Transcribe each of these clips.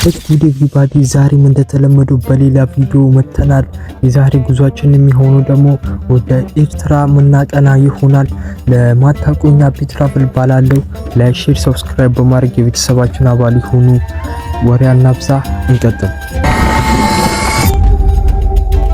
ጉድ ኤቭሪባዲ ዛሬም እንደተለመደው በሌላ ቪዲዮ መተናል። የዛሬ ጉዟችን የሚሆነው ደግሞ ወደ ኤርትራ መናቀና ይሆናል። ለማታውቁኝ አቢ ትራቭል ባላለው ላይክ፣ ሼር፣ ሰብስክራይብ በማድረግ የቤተሰባችን አባል ይሁኑ። ወሬ አናብዛ፣ እንቀጥል።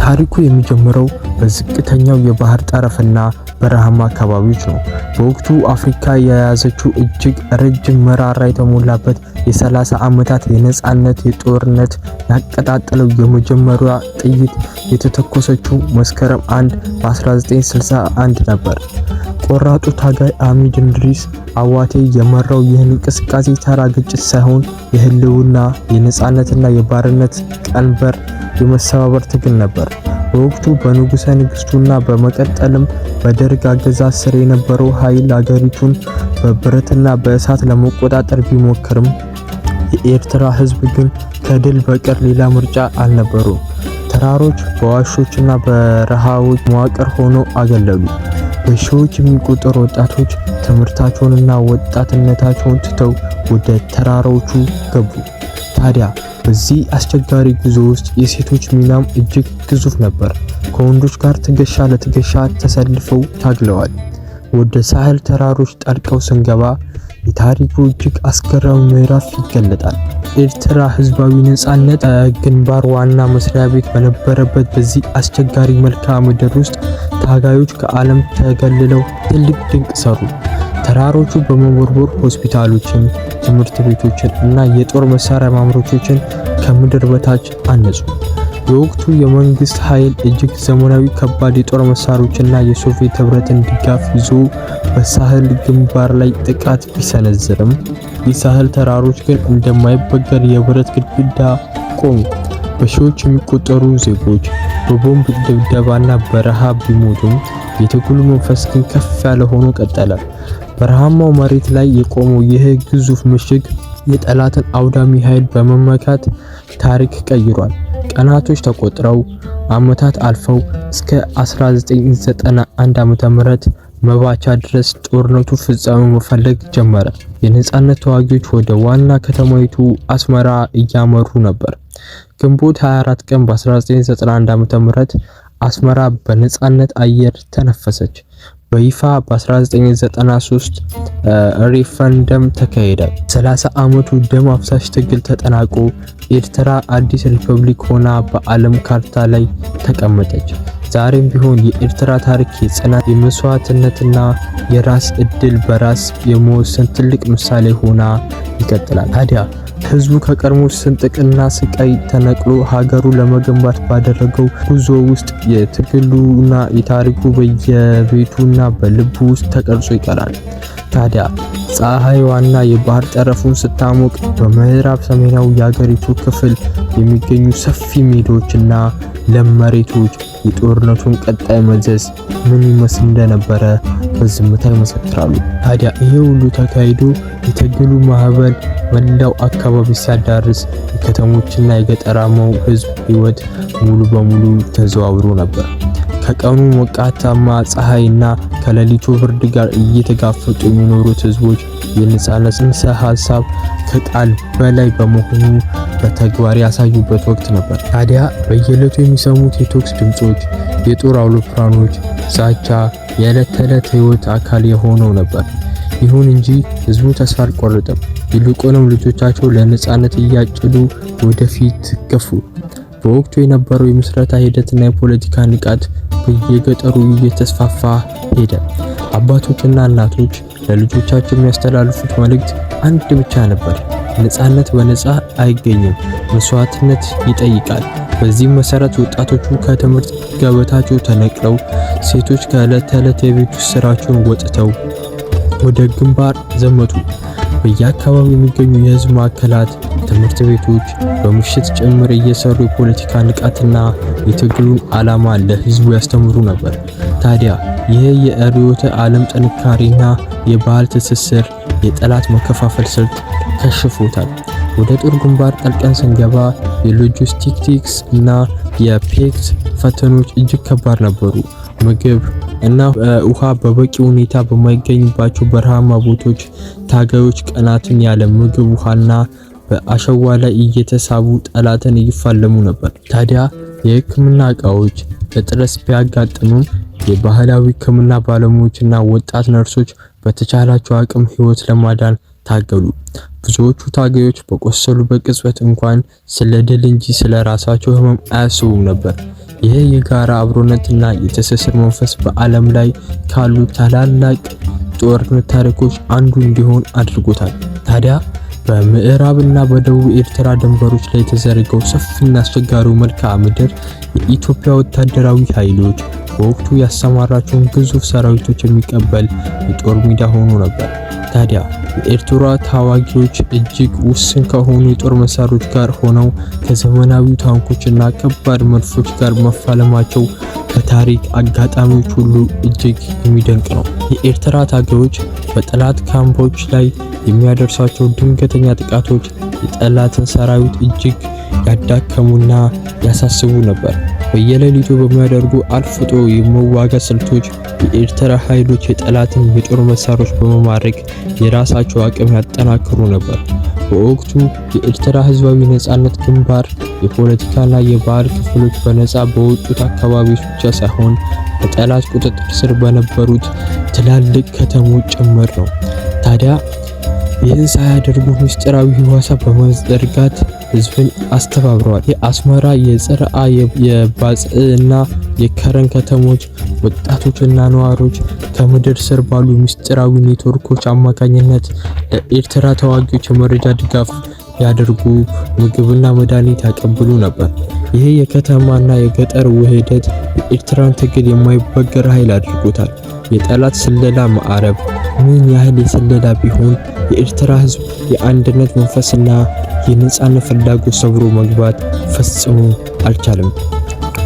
ታሪኩ የሚጀምረው በዝቅተኛው የባህር ጠረፍና በረሃማ አካባቢዎች ነው። በወቅቱ አፍሪካ የያዘችው እጅግ ረጅም መራራ የተሞላበት የ30 ዓመታት የነጻነት የጦርነት ያቀጣጠለው የመጀመሪያ ጥይት የተተኮሰችው መስከረም 1 በ1961 ነበር። ቆራጡ ታጋይ አሚድ እንድሪስ አዋቴ የመራው ይህን እንቅስቃሴ ተራ ግጭት ሳይሆን የህልውና የነጻነትና የባርነት ቀንበር የመሰባበር ትግል ነበር። በወቅቱ በንጉሠ ነገሥቱና በመቀጠልም በደርግ አገዛዝ ስር የነበረው ኃይል አገሪቱን በብረትና በእሳት ለመቆጣጠር ቢሞክርም የኤርትራ ሕዝብ ግን ከድል በቀር ሌላ ምርጫ አልነበረውም። ተራሮች በዋሾችና በረሃዎች መዋቅር ሆነው አገለሉ። በሺዎች የሚቆጠሩ ወጣቶች ትምህርታቸውንና ወጣትነታቸውን ትተው ወደ ተራራዎቹ ገቡ። ታዲያ በዚህ አስቸጋሪ ጉዞ ውስጥ የሴቶች ሚናም እጅግ ግዙፍ ነበር። ከወንዶች ጋር ትከሻ ለትከሻ ተሰልፈው ታግለዋል። ወደ ሳህል ተራሮች ጠልቀው ስንገባ የታሪኩ እጅግ አስገራሚ ምዕራፍ ይገለጣል። ኤርትራ ህዝባዊ ነጻነት ግንባር ዋና መስሪያ ቤት በነበረበት በዚህ አስቸጋሪ መልክዓ ምድር ውስጥ ታጋዮች ከዓለም ተገልለው ትልቅ ድንቅ ሰሩ። ተራሮቹ በመቦርቦር ሆስፒታሎችን፣ ትምህርት ቤቶችን እና የጦር መሳሪያ ማምረቻዎችን ከምድር በታች አነጹ። የወቅቱ የመንግስት ኃይል እጅግ ዘመናዊ ከባድ የጦር መሳሪያዎችና የሶቪየት ህብረትን ድጋፍ ይዞ በሳህል ግንባር ላይ ጥቃት ቢሰነዝርም የሳህል ተራሮች ግን እንደማይበገር የብረት ግድግዳ ቆሙ። በሺዎች የሚቆጠሩ ዜጎች በቦምብ ድብደባና በረሃብ ቢሞቱም የትግሉ መንፈስ ግን ከፍ ያለ ሆኖ ቀጠለ። በረሃማው መሬት ላይ የቆመው ይህ ግዙፍ ምሽግ የጠላትን አውዳሚ ኃይል በመመካት ታሪክ ቀይሯል። ቀናቶች ተቆጥረው ዓመታት አልፈው እስከ 1991 ዓ.ም መባቻ ድረስ ጦርነቱ ፍጻሜ መፈለግ ጀመረ። የነጻነት ተዋጊዎች ወደ ዋና ከተማይቱ አስመራ እያመሩ ነበር። ግንቦት 24 ቀን በ1991 ዓ.ም አስመራ በነጻነት አየር ተነፈሰች። በይፋ በ1993 ሬፈረንደም ተካሄደ። 30 ዓመቱ ደም አፍሳሽ ትግል ተጠናቆ ኤርትራ አዲስ ሪፐብሊክ ሆና በዓለም ካርታ ላይ ተቀመጠች። ዛሬም ቢሆን የኤርትራ ታሪክ የጽናት የመስዋዕትነትና የራስ እድል በራስ የመወሰን ትልቅ ምሳሌ ሆና ይቀጥላል። ታዲያ ህዝቡ ከቀድሞ ስንጥቅና ስቃይ ተነቅሎ ሀገሩ ለመገንባት ባደረገው ጉዞ ውስጥ የትግሉና የታሪኩ በየቤቱና በልቡ ውስጥ ተቀርጾ ይቀራል። ታዲያ ፀሐይዋና የባህር ጠረፉን ስታሞቅ በምዕራብ ሰሜናዊ የሀገሪቱ ክፍል የሚገኙ ሰፊ ሜዳዎችና ለም መሬቶች የጦርነቱን ቀጣይ መዘዝ ምን ይመስል እንደነበረ በዝምታ ይመሰክራሉ። ታዲያ ይሄ ሁሉ ተካሂዶ የትግሉ ማዕበል መላው አካባቢ ሲያዳርስ የከተሞችና የገጠራማው ህዝብ ህይወት ሙሉ በሙሉ ተዘዋውሮ ነበር። ከቀኑ ሞቃታማ ፀሐይና ከሌሊቱ ብርድ ጋር እየተጋፈጡ የሚኖሩት ህዝቦች የነጻነት ጽንሰ ሐሳብ ከቃል በላይ በመሆኑ በተግባር ያሳዩበት ወቅት ነበር። ታዲያ በየዕለቱ የሚሰሙት የተኩስ ድምጾች፣ የጦር አውሮፕላኖች ዛቻ የዕለት ተዕለት ህይወት አካል የሆነው ነበር። ይሁን እንጂ ህዝቡ ተስፋ አልቆረጠም። ይልቁንም ልጆቻቸው ለነጻነት እያጨዱ ወደፊት ገፉ። በወቅቱ የነበረው የምስረታ ሂደትና የፖለቲካ ንቃት በየገጠሩ እየተስፋፋ ሄደ። አባቶችና እናቶች ለልጆቻቸው የሚያስተላልፉት መልእክት አንድ ብቻ ነበር። ነጻነት በነጻ አይገኝም፣ መስዋዕትነት ይጠይቃል። በዚህም መሰረት ወጣቶቹ ከትምህርት ገበታቸው ተነቅለው፣ ሴቶች ከዕለት ተዕለት የቤት ውስጥ ስራቸውን ወጥተው ወደ ግንባር ዘመቱ። በየአካባቢው የሚገኙ የህዝብ ማዕከላት፣ ትምህርት ቤቶች በምሽት ጭምር እየሰሩ የፖለቲካ ንቃትና የትግሉን ዓላማ ለህዝቡ ያስተምሩ ነበር። ታዲያ ይህ የርዕዮተ ዓለም ጥንካሬና የባህል ትስስር የጠላት መከፋፈል ስልት ከሽፎታል። ወደ ጦር ግንባር ጠልቀን ስንገባ የሎጂስቲክስ እና የፔክስ ፈተኖች እጅግ ከባድ ነበሩ። ምግብ እና ውሃ በበቂ ሁኔታ በማይገኝባቸው በረሃማ ቦታዎች ታጋዮች ቀናትን ያለ ምግብ ውሃና በአሸዋ ላይ እየተሳቡ ጠላትን ይፋለሙ ነበር። ታዲያ የሕክምና ዕቃዎች እጥረት ቢያጋጥምም የባህላዊ ሕክምና ባለሙያዎችና ወጣት ነርሶች በተቻላቸው አቅም ሕይወት ለማዳን ታገሉ። ብዙዎቹ ታጋዮች በቆሰሉበት ቅጽበት እንኳን ስለ ድል እንጂ ስለ ራሳቸው ህመም አያስቡም ነበር። ይህ የጋራ አብሮነትና የትስስር መንፈስ በዓለም ላይ ካሉ ታላላቅ ጦርነት ታሪኮች አንዱ እንዲሆን አድርጎታል። ታዲያ በምዕራብና በደቡብ ኤርትራ ድንበሮች ላይ የተዘረጋው ሰፊና አስቸጋሪው መልክዓ ምድር የኢትዮጵያ ወታደራዊ ኃይሎች በወቅቱ ያሰማራቸውን ግዙፍ ሰራዊቶች የሚቀበል የጦር ሜዳ ሆኖ ነበር። ታዲያ የኤርትራ ተዋጊዎች እጅግ ውስን ከሆኑ የጦር መሳሪያዎች ጋር ሆነው ከዘመናዊ ታንኮችና ከባድ መድፎች ጋር መፋለማቸው በታሪክ አጋጣሚዎች ሁሉ እጅግ የሚደንቅ ነው። የኤርትራ ታጋዮች በጠላት ካምፖች ላይ የሚያደርሷቸው ድንገተኛ ጥቃቶች የጠላትን ሰራዊት እጅግ ያዳከሙና ያሳስቡ ነበር። በየሌሊቱ በሚያደርጉ አልፍጦ የመዋጋት ስልቶች የኤርትራ ኃይሎች የጠላትን የጦር መሳሪያዎች በመማረክ የራሳቸው አቅም ያጠናክሩ ነበር። በወቅቱ የኤርትራ ሕዝባዊ ነጻነት ግንባር የፖለቲካና የባህል ክፍሎች በነጻ በወጡት አካባቢዎች ብቻ ሳይሆን በጠላት ቁጥጥር ስር በነበሩት ትላልቅ ከተሞች ጭምር ነው። ታዲያ ይህን ሳያደርጉ ምስጢራዊ ህዋሳ በመዘርጋት ህዝብን አስተባብረዋል። የአስመራ፣ የጽርዓ፣ የባጽእና የከረን ከተሞች ወጣቶችና ነዋሪዎች ከምድር ስር ባሉ ምስጢራዊ ኔትወርኮች አማካኝነት ለኤርትራ ተዋጊዎች የመረጃ ድጋፍ ያደርጉ፣ ምግብና መድኃኒት ያቀብሉ ነበር። ይህ የከተማና የገጠር ውህደት የኤርትራን ትግል የማይበገር ኃይል አድርጎታል። የጠላት ስለላ ማዕረብ ምን ያህል የሰለላ ቢሆን የኤርትራ ህዝብ የአንድነት መንፈስና የነጻነት ፍላጎት ሰብሮ መግባት ፈጽሞ አልቻለም።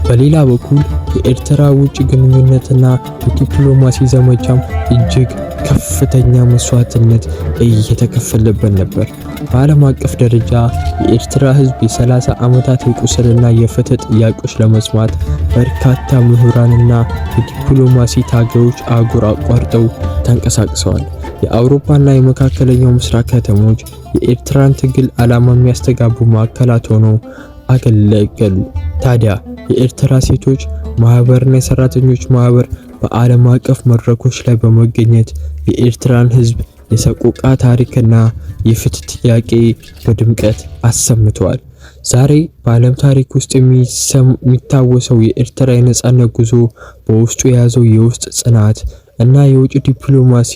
በሌላ በኩል የኤርትራ ውጭ ግንኙነትና የዲፕሎማሲ ዘመቻም እጅግ ከፍተኛ መስዋዕትነት እየተከፈለበት ነበር። በዓለም አቀፍ ደረጃ የኤርትራ ህዝብ የ30 ዓመታት የቁስልና የፍትህ ጥያቄዎች ለመስማት በርካታ ምሁራንና የዲፕሎማሲ ታጋዮች አህጉር አቋርጠው ተንቀሳቅሰዋል። የአውሮፓና የመካከለኛው ምስራቅ ከተሞች የኤርትራን ትግል ዓላማ የሚያስተጋቡ ማዕከላት ሆነው አገለገሉ። ታዲያ የኤርትራ ሴቶች ማህበርና የሰራተኞች ማህበር በዓለም አቀፍ መድረኮች ላይ በመገኘት የኤርትራን ህዝብ የሰቆቃ ታሪክና የፍትህ ጥያቄ በድምቀት አሰምተዋል። ዛሬ በዓለም ታሪክ ውስጥ የሚታወሰው የኤርትራ የነጻነት ጉዞ በውስጡ የያዘው የውስጥ ጽናት እና የውጭ ዲፕሎማሲ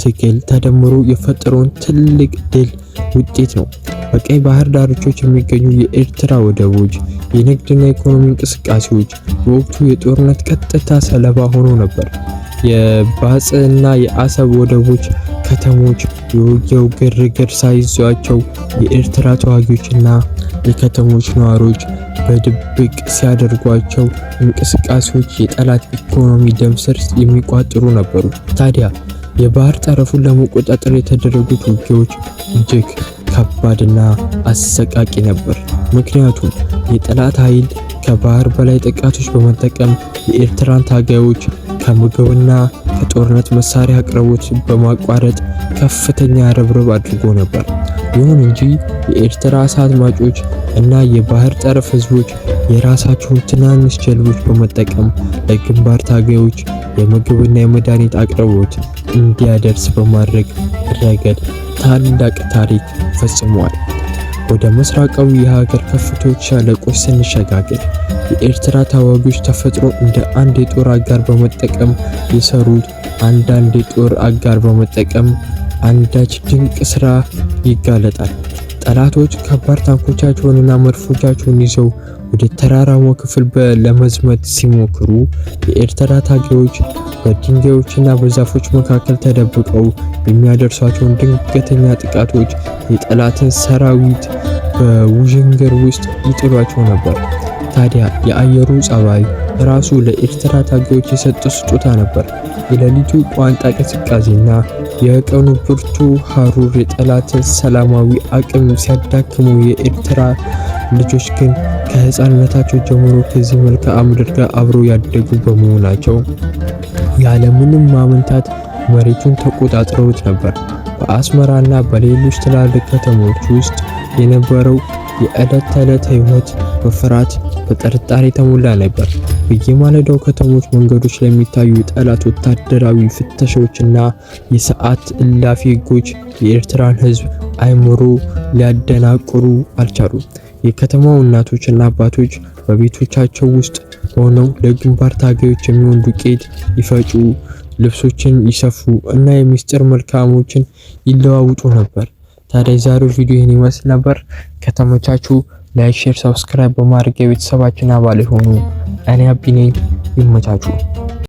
ትግል ተደምሮ የፈጠረውን ትልቅ ድል ውጤት ነው። በቀይ ባህር ዳርቻዎች የሚገኙ የኤርትራ ወደቦች፣ የንግድና ኢኮኖሚ እንቅስቃሴዎች በወቅቱ የጦርነት ቀጥታ ሰለባ ሆኖ ነበር። የባጽእና የአሰብ ወደቦች ከተሞች የውጊያው ግርግር ሳይዟቸው የኤርትራ ተዋጊዎችና የከተሞች ነዋሪዎች በድብቅ ሲያደርጓቸው እንቅስቃሴዎች የጠላት ኢኮኖሚ ደም ስር የሚቋጥሩ ነበሩ። ታዲያ የባህር ጠረፉን ለመቆጣጠር የተደረጉት ውጊያዎች እጅግ ከባድና አሰቃቂ ነበር። ምክንያቱም የጠላት ኃይል ከባህር በላይ ጥቃቶች በመጠቀም የኤርትራን ታጋዮች ከምግብና ከጦርነት መሳሪያ አቅርቦት በማቋረጥ ከፍተኛ ርብርብ አድርጎ ነበር። ይሁን እንጂ የኤርትራ እሳት ማጮች እና የባህር ጠረፍ ህዝቦች የራሳቸውን ትናንሽ ጀልቦች በመጠቀም ለግንባር ታጋዮች የምግብና የመድኃኒት አቅርቦት እንዲያደርስ በማድረግ ረገድ ታላቅ ታሪክ ፈጽመዋል። ወደ ምስራቃዊ የሀገር ከፍቶች ሸለቆች ስንሸጋገር የኤርትራ ተዋጊዎች ተፈጥሮ እንደ አንድ የጦር አጋር በመጠቀም የሰሩት አንዳንድ የጦር አጋር በመጠቀም አንዳች ድንቅ ስራ ይጋለጣል። ጠላቶች ከባድ ታንኮቻቸውንና መድፎቻቸውን ይዘው ወደ ተራራማው ክፍል ለመዝመት ሲሞክሩ የኤርትራ ታጋዮች በድንጋዮችና በዛፎች መካከል ተደብቀው የሚያደርሷቸውን ድንገተኛ ጥቃቶች የጠላትን ሰራዊት በውዥንግር ውስጥ ይጥሏቸው ነበር። ታዲያ የአየሩ ጸባይ ራሱ ለኤርትራ ታጋዮች የሰጠው ስጦታ ነበር። የሌሊቱ ቋንጣ ቅዝቃዜና የቀኑ ብርቱ ሐሩር የጠላትን ሰላማዊ አቅም ሲያዳክሙ የኤርትራ ልጆች ግን ከህፃንነታቸው ጀምሮ ከዚህ መልክዓ ምድር ጋር አብረው ያደጉ በመሆናቸው ያለምንም ማመንታት መሬቱን ተቆጣጥረውት ነበር። በአስመራና በሌሎች ትላልቅ ከተሞች ውስጥ የነበረው የዕለት ተዕለት ህይወት በፍርሃት በጥርጣሬ የተሞላ ነበር። በየማለዳው ከተሞች መንገዶች ላይ የሚታዩ የጠላት ወታደራዊ ፍተሻዎችና የሰዓት እላፊ ህጎች የኤርትራን ህዝብ አይምሮ ሊያደናቅሩ አልቻሉም። የከተማው እናቶችና አባቶች በቤቶቻቸው ውስጥ ሆነው ለግንባር ታጋዮች የሚሆን ዱቄት ይፈጩ፣ ልብሶችን ይሰፉ እና የሚስጥር መልካሞችን ይለዋውጡ ነበር። ታዲያ የዛሬው ቪዲዮ ይህን ይመስል ነበር። ከተመቻችሁ ላይክ፣ ሼር፣ ሰብስክራይብ በማድረግ የቤተሰባችን አባል ሆኑ። እኔ አቢ ነኝ። ይመቻችሁ።